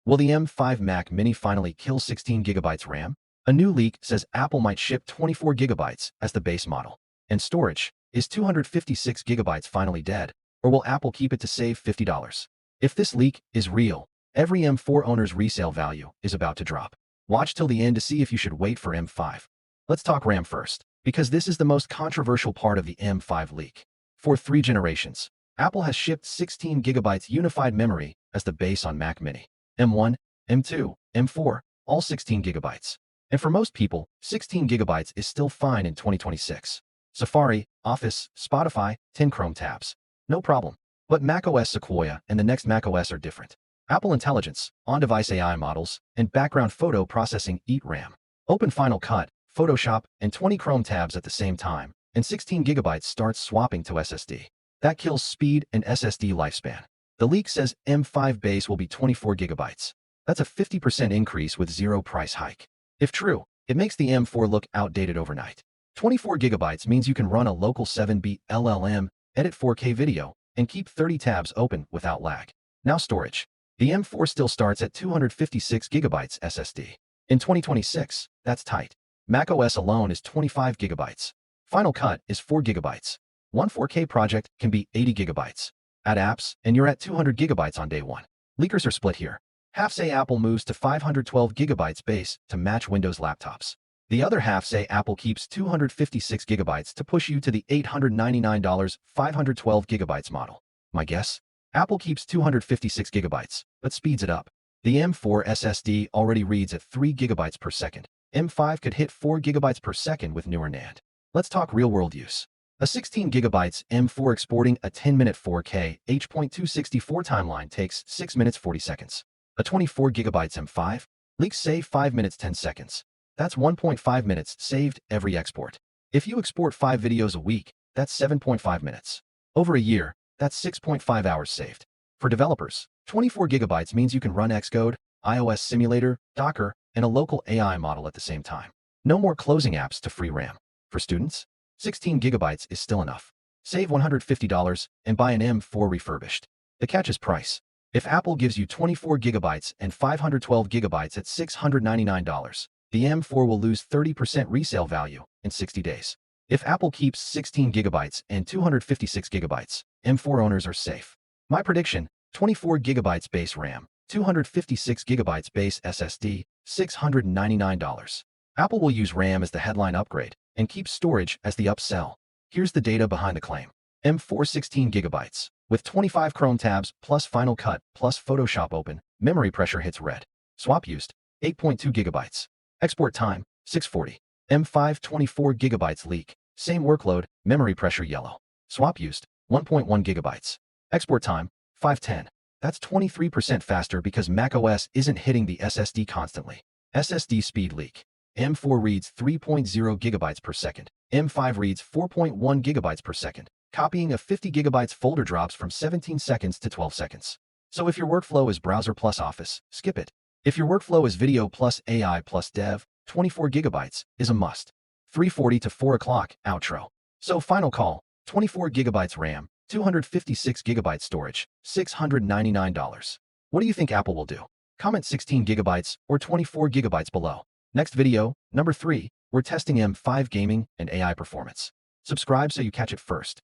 Will the M5 Mac Mini finally kill 16 gigabytes RAM? A new leak says Apple might ship 24 gigabytes as the base model. And storage, is 256 gigabytes finally dead, or will Apple keep it to save $50? If this leak is real, every M4 owner's resale value is about to drop. Watch till the end to see if you should wait for M5. Let's talk RAM first, because this is the most controversial part of the M5 leak. For 3 generations, Apple has shipped 16 gigabytes unified memory as the base on Mac Mini. M1, M2, M4, all 16 gigabytes. And for most people, 16 gigabytes is still fine in 2026. Safari, Office, Spotify, 10 Chrome tabs. No problem. But macOS Sequoia and the next macOS are different. Apple Intelligence, on-device AI models, and background photo processing eat RAM. Open Final Cut, Photoshop, and 20 Chrome tabs at the same time, and 16 gigabytes starts swapping to SSD. That kills speed and SSD lifespan. The leak says M5 base will be 24 gigabytes. That's a 50% increase with zero price hike. If true, it makes the M4 look outdated overnight. 24 gigabytes means you can run a local 7-bit LLM, edit 4K video, and keep 30 tabs open without lag. Now storage. The M4 still starts at 256 gigabytes SSD. In 2026, that's tight. macOS alone is 25 gigabytes. Final Cut is 4 gigabytes. One 4K project can be 80 gigabytes. Add apps, and you're at 200 gigabytes on day one. Leakers are split here. Half say Apple moves to 512 gigabytes base to match Windows laptops. The other half say Apple keeps 256 gigabytes to push you to the $899 512 gigabytes model. My guess? Apple keeps 256 gigabytes, but speeds it up. The M4 SSD already reads at 3 gigabytes per second. M5 could hit 4 gigabytes per second with newer NAND. Let's talk real-world use. A 16 gigabytes M4 exporting a 10-minute 4K H.264 timeline takes 6 minutes 40 seconds. A 24 gigabytes M5 leaks save 5 minutes 10 seconds. That's 1.5 minutes saved every export. If you export 5 videos a week, that's 7.5 minutes. Over a year, that's 6.5 hours saved. For developers, 24 gigabytes means you can run Xcode, iOS Simulator, Docker, and a local AI model at the same time. No more closing apps to free RAM. For students, 16 gigabytes is still enough. Save $150 and buy an M4 refurbished. The catch is price. If Apple gives you 24 gigabytes and 512 gigabytes at $699, the M4 will lose 30% resale value in 60 days. If Apple keeps 16 gigabytes and 256 gigabytes, M4 owners are safe. My prediction, 24 gigabytes base RAM, 256 gigabytes base SSD, $699. Apple will use RAM as the headline upgrade and keep storage as the upsell. Here's the data behind the claim. M4 16 gigabytes. With 25 Chrome tabs plus Final Cut plus Photoshop open, memory pressure hits red. Swap used, 8.2 gigabytes. Export time, 640. M5 24 gigabytes leak. Same workload, memory pressure yellow. Swap used, 1.1 gigabytes. Export time, 510. That's 23% faster because macOS isn't hitting the SSD constantly. SSD speed leak. M4 reads 3.0 gigabytes per second. M5 reads 4.1 gigabytes per second. Copying a 50 gigabytes folder drops from 17 seconds to 12 seconds. So if your workflow is browser plus Office, skip it. If your workflow is video plus AI plus dev, 24 gigabytes is a must. 3:40 to 4 o'clock, outro. So final call, 24 gigabytes RAM, 256 gigabytes storage, $699. What do you think Apple will do? Comment 16 gigabytes or 24 gigabytes below. Next video, number 3, we're testing M5 gaming and AI performance. Subscribe so you catch it first.